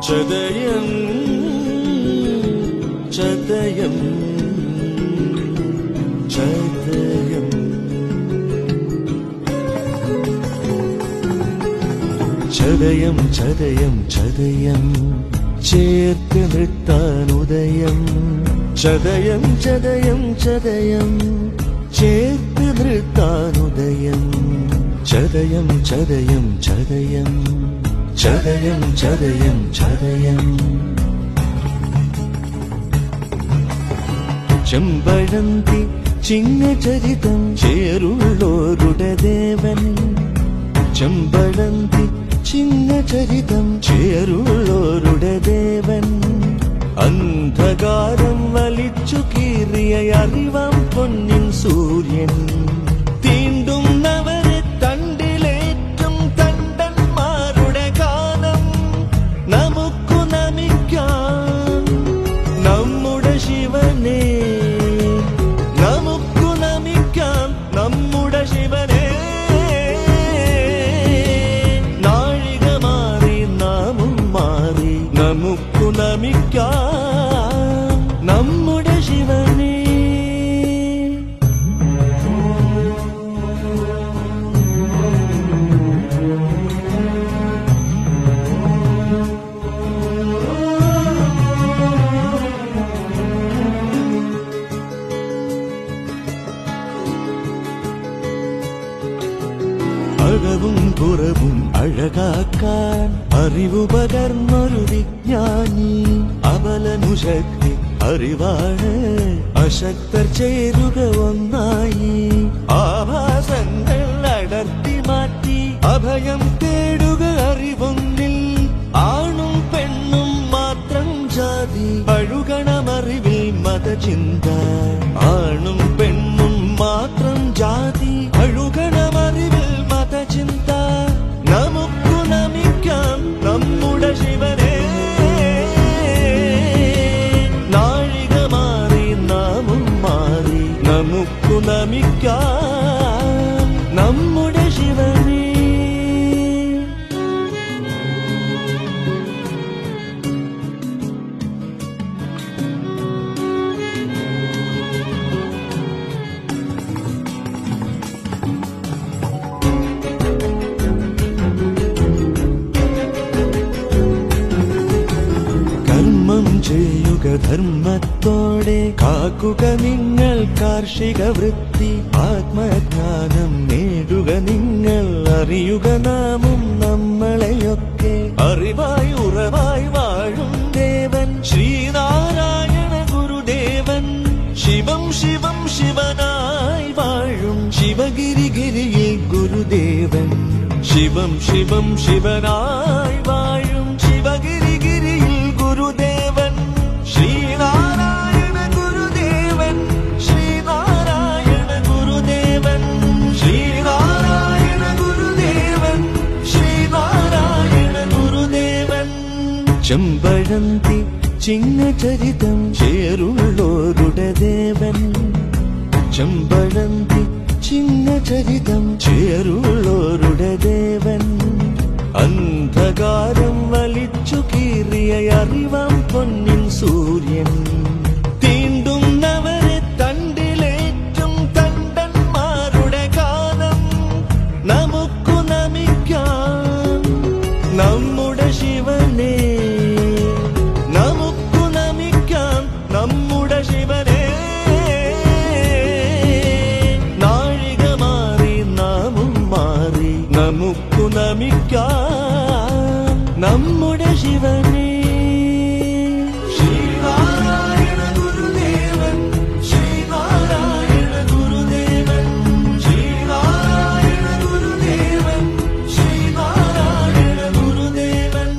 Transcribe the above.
ചതയം ചതയം ചതയം ചതയം ചതയം ചതയം ചേർത്ത് നിർത്താനുദയം ചതയം ചതയം ചതയം ചേർത്ത് നിർത്താനുദയം ചതയം ചതയം ചതയം ചതയം ചതയം ചതയം ചെമ്പഴന്തി ചിങ്ങചരിതം ചേരുള്ളോരുടെ ദേവൻ ചെമ്പഴന്തി ചിങ്ങചരിതം ചേരുള്ളോരുടെ ദേവൻ അന്ധകാരം വലിച്ചു കീറിയ അറിവാം പൊന്നിൻ സൂര്യൻ തീണ്ടുന്നവരെ തണ്ടിലേറ്റും തണ്ടന്മാരുടെ ഗാനം നമുക്കു നമിക്കാം നമ്മുടെ ശിവനെ നമുക്കു നമിക്കാം നമ്മുടെ ശിവനെ നാഴിക മാറി നാമും മാറി നമുക്കു നമിക്കാം നമ്മുടെ ശിവനെ അകവും പുറവും അഴകാക്കാൻ അറിവു പകർന്നൊരു വിജ്ഞാനി അബലനു ശക്തി അറിവാണ് അശക്തർ ചേരുക ഒന്നായി ആഭാസങ്ങൾ അടർത്തി മാറ്റി അഭയം തേടുക അറിവൊന്നിൽ ആണും പെണ്ണും മാത്രം ജാതി അഴുകണമറിവിൽ മതചിന്ത ആണും പെണ്ണും മാത്രം ജാതി അഴുകണമറിവിൽ മതചിന്ത നമുക്കു നമിക്കാം നമ്മുടെ ശിവനെ നാഴിക മാറി നാമും മാറി നമുക്കു നമിക്കാം നമ്മുടെ ശിവനെ കർമ്മം ചെയ്യുക ധർമ്മത്തോടെ കാക്കുക നിങ്ങൾ കാർഷിക വൃത്തി ആത്മജ്ഞാനം നേടുക നിങ്ങൾ അറിയുക നാമും നമ്മളെയൊക്കെ അറിവായി ഉറവായി വാഴും ദേവൻ ശ്രീനാരായണ ഗുരുദേവൻ ശിവം ശിവം ശിവനായി വാഴും ശിവഗിരിഗിരിയിൽ ഗുരുദേവൻ ശിവം ശിവം ശിവനായി വാഴും ശിവഗിരിഗിരിയിൽ ഗുരുദേവൻ ശ്രീനാരായണ ഗുരുദേവൻ ശ്രീനാരായണ ഗുരുദേവൻ ശ്രീനാരായണ ഗുരുദേവൻ ശ്രീനാരായണ ഗുരുദേവൻ ചെമ്പഴന്തി ചിങ്ങചരിതം ചേരുള്ളോരുടെ ദേവൻ ചെമ്പഴന്തി ചിങ്ങചരിതം ചേരുള്ളോരുടെ ദേവൻ അന്ധകാരം വലിച്ചു കീറിയ അറിവാം പൊന്നിൻ സൂര്യൻ തീണ്ടുന്നവരെ തണ്ടിലേറ്റും തണ്ടന്മാരുടെ ഗാനം നമുക്കു നമിക്കാം നമ്മുടെ ശിവനെ നമുക്കു നമിക്കാം നമ്മുടെ ശിവനെ നാഴിക മാറി നാമും മാറി നമുക്കു നമിക്കാം നമ്മുടെ ശിവനെ ശ്രീനാരായണ ഗുരുദേവൻ ശ്രീനാരായണ ഗുരുദേവൻ ശ്രീനാരായണ ഗുരുദേവൻ ശ്രീനാരായണ ഗുരുദേവൻ